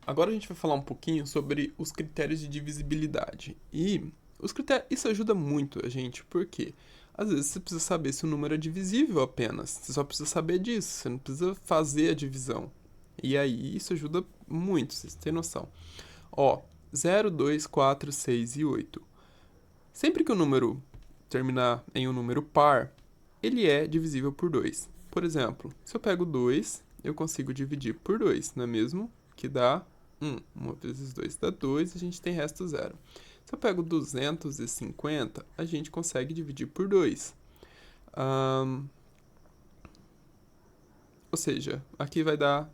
agora a gente vai falar um pouquinho sobre os critérios de divisibilidade. Isso ajuda muito a gente, porque às vezes você precisa saber se o número é divisível apenas. Você só precisa saber disso, você não precisa fazer a divisão. E aí isso ajuda muito, vocês têm noção. Ó, 0, 2, 4, 6 e 8. Sempre que o número terminar em um número par, ele é divisível por 2. Por exemplo, se eu pego 2, eu consigo dividir por 2, não é mesmo? Que dá 1. 1 vezes 2 dá 2, a gente tem resto 0. Se eu pego 250, a gente consegue dividir por 2. Ou seja, aqui vai dar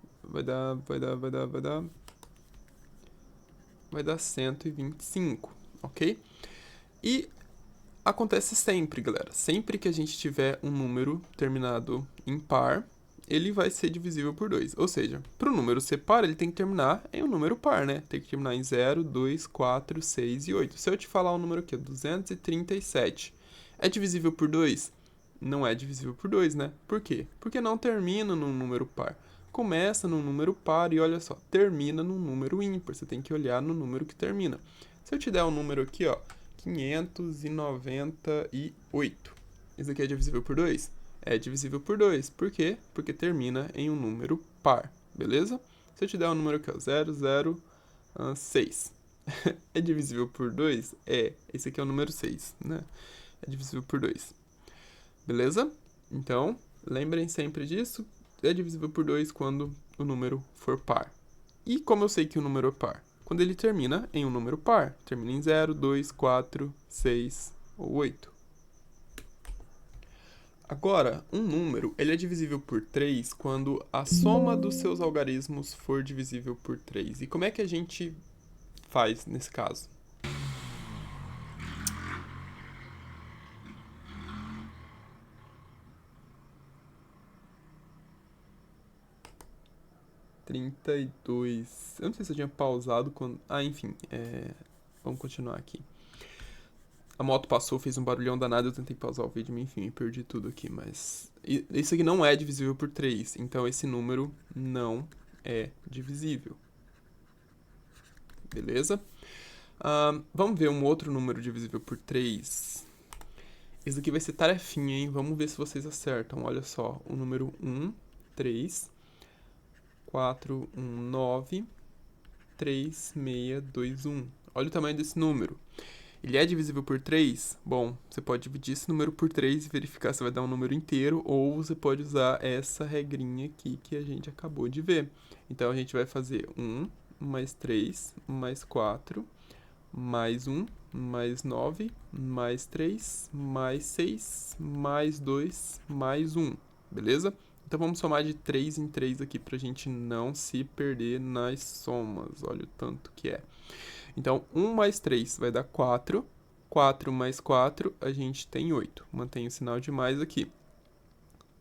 125, ok? E acontece sempre, galera. Sempre que a gente tiver um número terminado em par, ele vai ser divisível por 2. Ou seja, para o número ser par, ele tem que terminar em um número par, né? Tem que terminar em 0, 2, 4, 6 e 8. Se eu te falar um número aqui, 237, é divisível por 2? Não é divisível por 2, né? Por quê? Porque não termina num número par. Começa num número par e olha só, termina num número ímpar. Você tem que olhar no número que termina. Se eu te der um número aqui, ó, 598. Isso aqui é divisível por 2? É divisível por 2. Por quê? Porque termina em um número par, beleza? Se eu te der um número aqui, ó, 006. É divisível por 2? É. Esse aqui é o número 6, né? É divisível por 2. Beleza? Então, lembrem sempre disso. É divisível por 2 quando o número for par. E como eu sei que o número é par? Quando ele termina em um número par. Termina em 0, 2, 4, 6 ou 8. Agora, um número ele é divisível por 3 quando a soma dos seus algarismos for divisível por 3. E como é que a gente faz nesse caso? Trinta e dois. Eu não sei se eu tinha pausado quando. Ah, enfim. Vamos continuar aqui. A moto passou, fez um barulhão danado, eu tentei pausar o vídeo, enfim, me perdi tudo aqui, mas... Isso aqui não é divisível por 3, então esse número não é divisível. Beleza? Vamos ver um outro número divisível por 3. Esse aqui vai ser tarefinha, hein? Vamos ver se vocês acertam. Olha só, o número 1, 3, 4, 1, 9, 3, 6, 2, 1. Olha o tamanho desse número. Ele é divisível por 3? Bom, você pode dividir esse número por 3 e verificar se vai dar um número inteiro, ou você pode usar essa regrinha aqui que a gente acabou de ver. Então, a gente vai fazer 1, mais 3, mais 4, mais 1, mais 9, mais 3, mais 6, mais 2, mais 1, beleza? Então, vamos somar de 3 em 3 aqui pra gente não se perder nas somas. Olha o tanto que é. Então, 1 mais 3 vai dar 4. 4 mais 4, a gente tem 8. Mantém o sinal de mais aqui.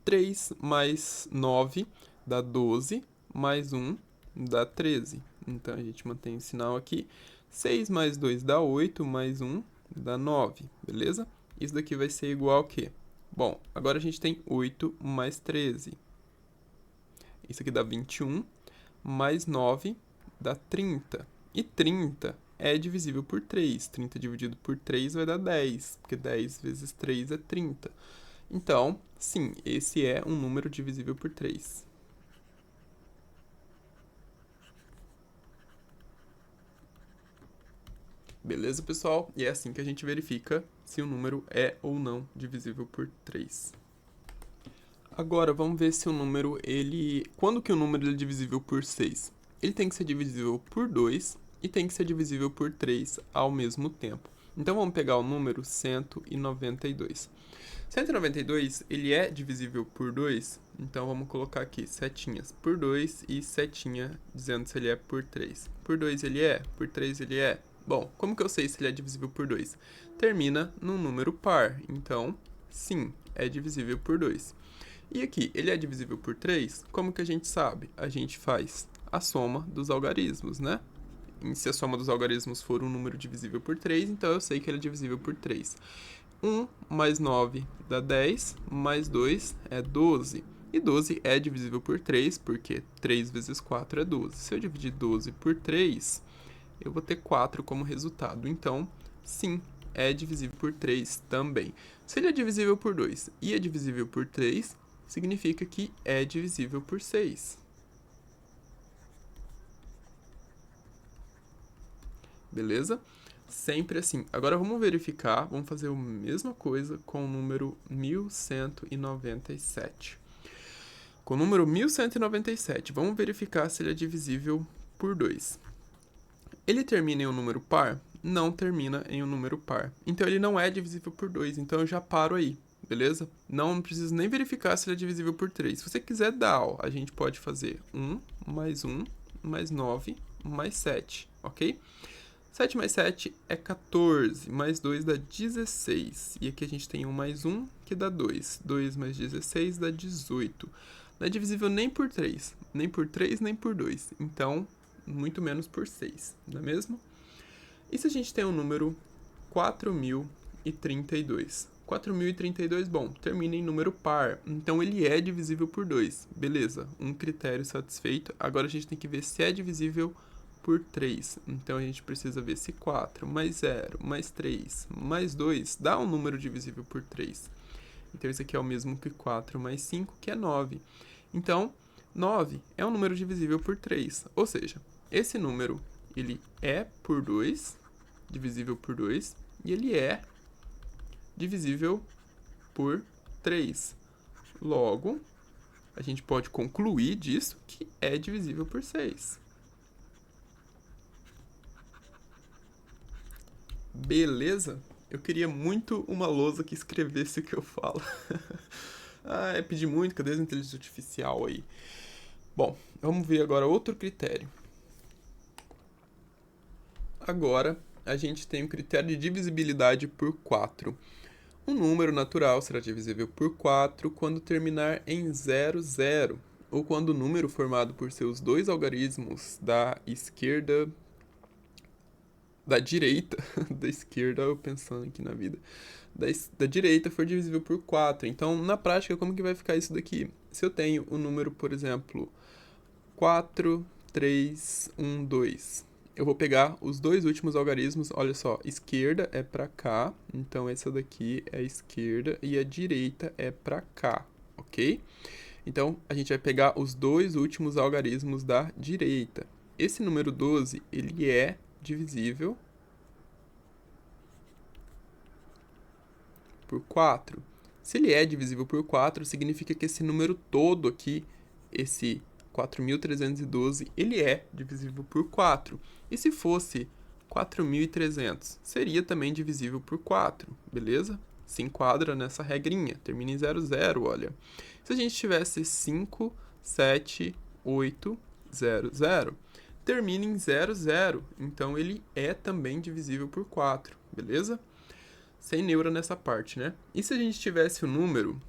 3 mais 9 dá 12. Mais 1 dá 13. Então, a gente mantém o sinal aqui. 6 mais 2 dá 8. Mais 1 dá 9. Beleza? Isso daqui vai ser igual ao quê? Bom, agora a gente tem 8 mais 13. Isso aqui dá 21. Mais 9 dá 30. E 30 é divisível por 3. 30 dividido por 3 vai dar 10, porque 10 vezes 3 é 30. Então, sim, esse é um número divisível por 3. Beleza, pessoal? E é assim que a gente verifica se o número é ou não divisível por 3. Agora, vamos ver se o número, quando que o número é divisível por 6? Ele tem que ser divisível por 2 e tem que ser divisível por 3 ao mesmo tempo. Então, vamos pegar o número 192. 192, ele é divisível por 2, então vamos colocar aqui setinhas por 2 e setinha dizendo se ele é por 3. Por 2 ele é, por 3 ele é. Bom, como que eu sei se ele é divisível por 2? Termina num número par, então, sim, é divisível por 2. E aqui, ele é divisível por 3? Como que a gente sabe? A gente faz a soma dos algarismos, né? E se a soma dos algarismos for um número divisível por 3, então eu sei que ele é divisível por 3. 1 mais 9 dá 10, mais 2 é 12. E 12 é divisível por 3, porque 3 vezes 4 é 12. Se eu dividir 12 por 3, eu vou ter 4 como resultado. Então, sim, é divisível por 3 também. Se ele é divisível por 2 e é divisível por 3, significa que é divisível por 6. Beleza? Sempre assim. Agora vamos verificar, vamos fazer a mesma coisa com o número 1197. Com o número 1197, vamos verificar se ele é divisível por 2. Ele termina em um número par? Não termina em um número par. Então ele não é divisível por 2, então eu já paro aí, beleza? Não preciso nem verificar se ele é divisível por 3. Se você quiser dar, ó, a gente pode fazer 1 mais 9 mais 7, ok? 7 mais 7 é 14, mais 2 dá 16. E aqui a gente tem 1 mais 1, que dá 2. 2 mais 16 dá 18. Não é divisível nem por 3, nem por 3, nem por 2. Então, muito menos por 6, não é mesmo? E se a gente tem um número 4032? 4032, bom, termina em número par, então ele é divisível por 2. Beleza, um critério satisfeito. Agora a gente tem que ver se é divisível por 3. Então a gente precisa ver se 4 mais 0 mais 3 mais 2 dá um número divisível por 3. Então isso aqui é o mesmo que 4 mais 5, que é 9. Então, 9 é um número divisível por 3. Ou seja, esse número ele é por 2, divisível por 2, e ele é divisível por 3. Logo, a gente pode concluir disso que é divisível por 6. Beleza? Eu queria muito uma lousa que escrevesse o que eu falo. Ah, pedi muito, cadê a inteligência artificial aí? Bom, vamos ver agora outro critério. Agora, a gente tem o critério de divisibilidade por 4. Um número natural será divisível por 4 quando terminar em 00, ou quando o número formado por seus dois algarismos da direita, da esquerda, eu pensando aqui na vida, da direita for divisível por 4. Então, na prática, como que vai ficar isso daqui? Se eu tenho o número, por exemplo, 4, 3, 1, 2, eu vou pegar os dois últimos algarismos, olha só, esquerda é para cá, então essa daqui é a esquerda e a direita é para cá, ok? Então, a gente vai pegar os dois últimos algarismos da direita. Esse número 12, ele é divisível por 4. Se ele é divisível por 4, significa que esse número todo aqui, esse 4.312, ele é divisível por 4. E se fosse 4.300, seria também divisível por 4, beleza? Se enquadra nessa regrinha, termina em 00, olha. Se a gente tivesse 5, 7, 8, 0, 0, termina em 00, então ele é também divisível por 4, beleza? Sem neura nessa parte, né? E se a gente tivesse o número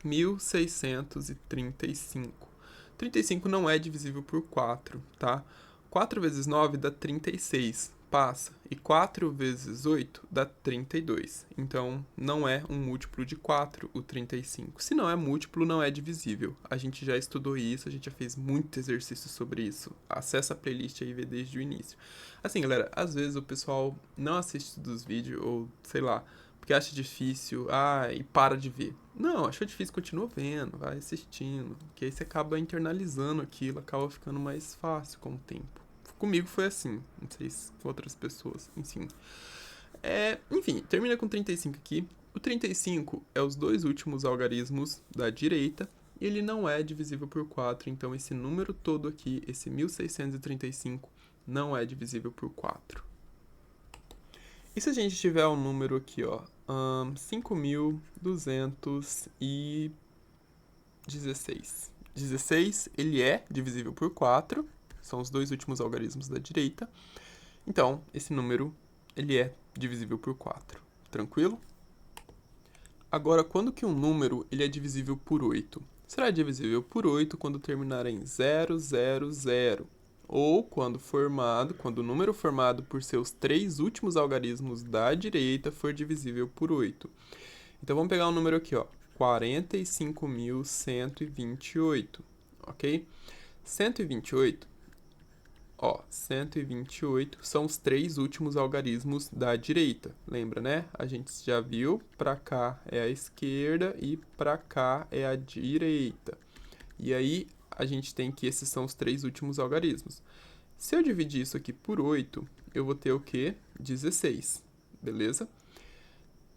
1635? 35 não é divisível por 4, tá? 4 vezes 9 dá 36, passa. E 4 vezes 8 dá 32. Então, não é um múltiplo de 4 o 35. Se não é múltiplo, não é divisível. A gente já estudou isso, a gente já fez muito exercício sobre isso. Acessa a playlist aí e vê desde o início. Assim, galera, às vezes o pessoal não assiste dos vídeos, ou sei lá, porque acha difícil, e para de ver. Não, achou difícil, continua vendo, vai assistindo, que aí você acaba internalizando aquilo, acaba ficando mais fácil com o tempo. Comigo foi assim, não sei se com outras pessoas, enfim. Enfim, termina com 35 aqui. O 35 é os dois últimos algarismos da direita, e ele não é divisível por 4, então esse número todo aqui, esse 1635, não é divisível por 4. E se a gente tiver um número aqui, ó, 5.216. 16, ele é divisível por 4, são os dois últimos algarismos da direita. Então, esse número, ele é divisível por 4. Tranquilo? Agora, quando que um número ele é divisível por 8? Será divisível por 8 quando terminar em 000, ou quando o número formado por seus três últimos algarismos da direita for divisível por 8. Então vamos pegar um número aqui, ó, 45.128, ok? 128, 128 são os três últimos algarismos da direita. Lembra, né? A gente já viu, para cá é a esquerda e para cá é a direita. E aí, a gente tem que esses são os três últimos algarismos. Se eu dividir isso aqui por 8, eu vou ter o quê? 16, beleza?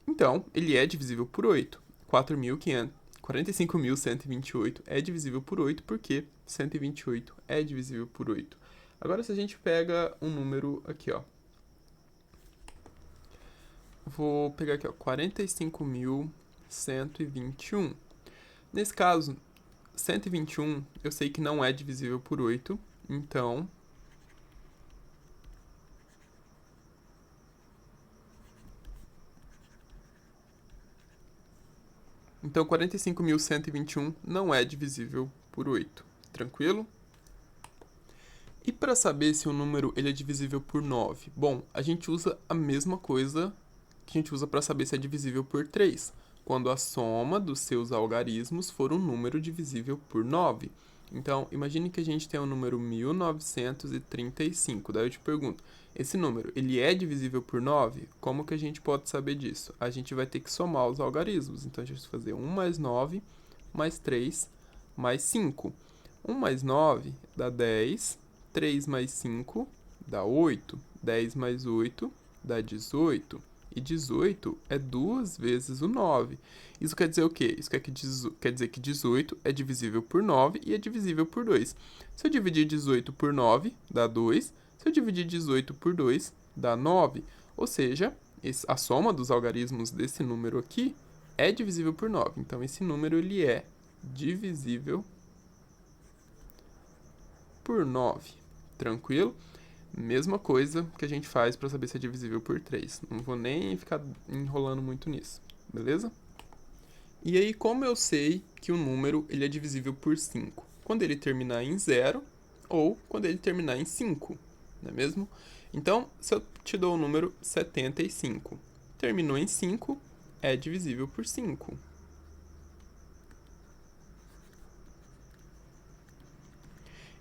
Então, ele é divisível por 8. 45.128 é divisível por 8, porque 128 é divisível por 8. Agora, se a gente pega um número aqui, ó. Vou pegar aqui, ó, 45.121. Nesse caso, 121 eu sei que não é divisível por 8, então... Então, 45.121 não é divisível por 8. Tranquilo? E para saber se um número ele é divisível por 9? Bom, a gente usa a mesma coisa que a gente usa para saber se é divisível por 3, quando a soma dos seus algarismos for um número divisível por 9. Então, imagine que a gente tem o número 1935. Daí eu te pergunto, esse número, ele é divisível por 9? Como que a gente pode saber disso? A gente vai ter que somar os algarismos. Então, a gente vai fazer 1 mais 9, mais 3, mais 5. 1 mais 9 dá 10, 3 mais 5 dá 8, 10 mais 8 dá 18. E 18 é 2 vezes o 9. Isso quer dizer o quê? Isso quer dizer que 18 é divisível por 9 e é divisível por 2. Se eu dividir 18 por 9, dá 2. Se eu dividir 18 por 2, dá 9. Ou seja, a soma dos algarismos desse número aqui é divisível por 9. Então, esse número ele é divisível por 9. Tranquilo? Mesma coisa que a gente faz para saber se é divisível por 3. Não vou nem ficar enrolando muito nisso, beleza? E aí, como eu sei que o número ele é divisível por 5? Quando ele terminar em 0 ou quando ele terminar em 5, não é mesmo? Então, se eu te dou o número 75, terminou em 5, é divisível por 5.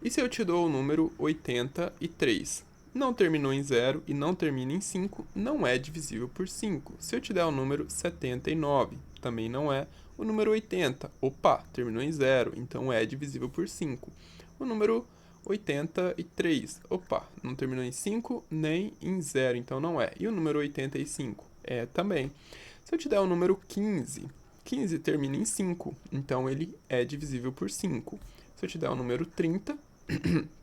E se eu te dou o número 83? Não terminou em 0 e não termina em 5, não é divisível por 5. Se eu te der o número 79, também não é. O número 80, opa, terminou em 0, então é divisível por 5. O número 83, opa, não terminou em 5 nem em 0, então não é. E o número 85? É também. Se eu te der o número 15, 15 termina em 5, então ele é divisível por 5. Se eu te der o número 30,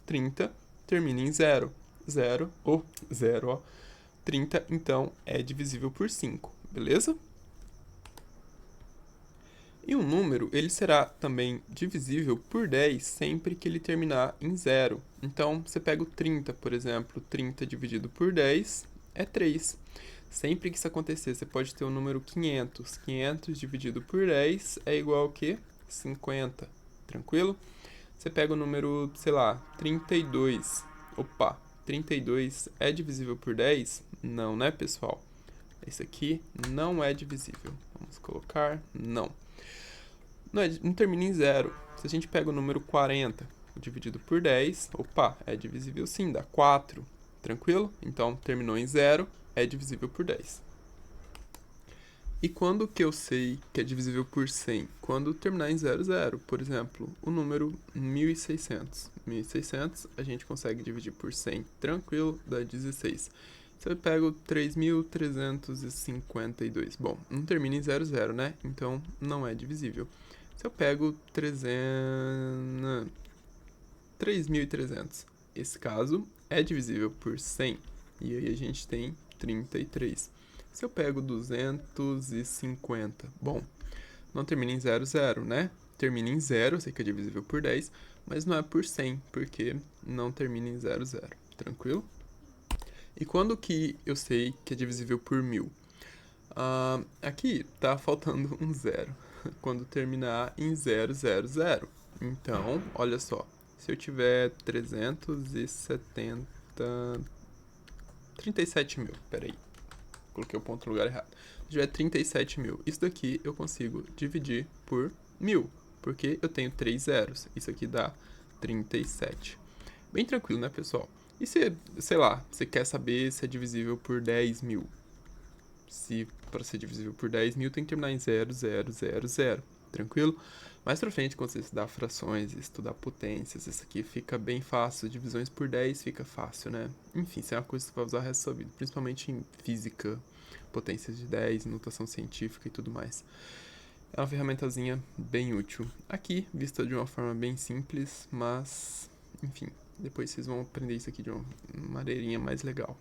30 termina em 0. 0, 30, então é divisível por 5, beleza? E um número, ele será também divisível por 10 sempre que ele terminar em 0. Então, você pega o 30, por exemplo, 30 dividido por 10 é 3. Sempre que isso acontecer, você pode ter o número 500. 500 dividido por 10 é igual ao quê? 50. Tranquilo? Você pega o número, sei lá, 32. Opa, 32 é divisível por 10? Não, né, pessoal? Esse aqui não é divisível. Vamos colocar não. Não termina em 0. Se a gente pega o número 40 dividido por 10, opa, é divisível sim, dá 4. Tranquilo? Então, terminou em 0, é divisível por 10. E quando que eu sei que é divisível por 100? Quando terminar em 00. Por exemplo, o número 1600. 1600 a gente consegue dividir por 100 tranquilo, dá 16. Se eu pego 3.352, bom, não termina em 00, né? Então não é divisível. Se eu pego 3.300, esse caso é divisível por 100. E aí a gente tem 33. Se eu pego 250, bom, não termina em 00, né? Termina em 0, sei que é divisível por 10, mas não é por 100, porque não termina em 00. Tranquilo? E quando que eu sei que é divisível por 1000? Aqui tá faltando um 0. Quando terminar em 000. Então, olha só. Se eu tiver 37 mil, peraí. coloquei o ponto no lugar errado. Se tiver 37 mil, isso daqui eu consigo dividir por 1000, porque eu tenho 3 zeros. Isso aqui dá 37. Bem tranquilo, né, pessoal? E se, sei lá, você quer saber se é divisível por 10 mil? Se para ser divisível por 10 mil tem que terminar em 0, 0, 0, 0. Tranquilo? Mais pra frente, quando você estudar frações, estudar potências, isso aqui fica bem fácil. Divisões por 10 fica fácil, né? Enfim, isso é uma coisa que você vai usar o resto da sua vida, principalmente em física, potências de 10, notação científica e tudo mais. É uma ferramentazinha bem útil. Aqui, vista de uma forma bem simples, mas, enfim, depois vocês vão aprender isso aqui de uma maneirinha mais legal.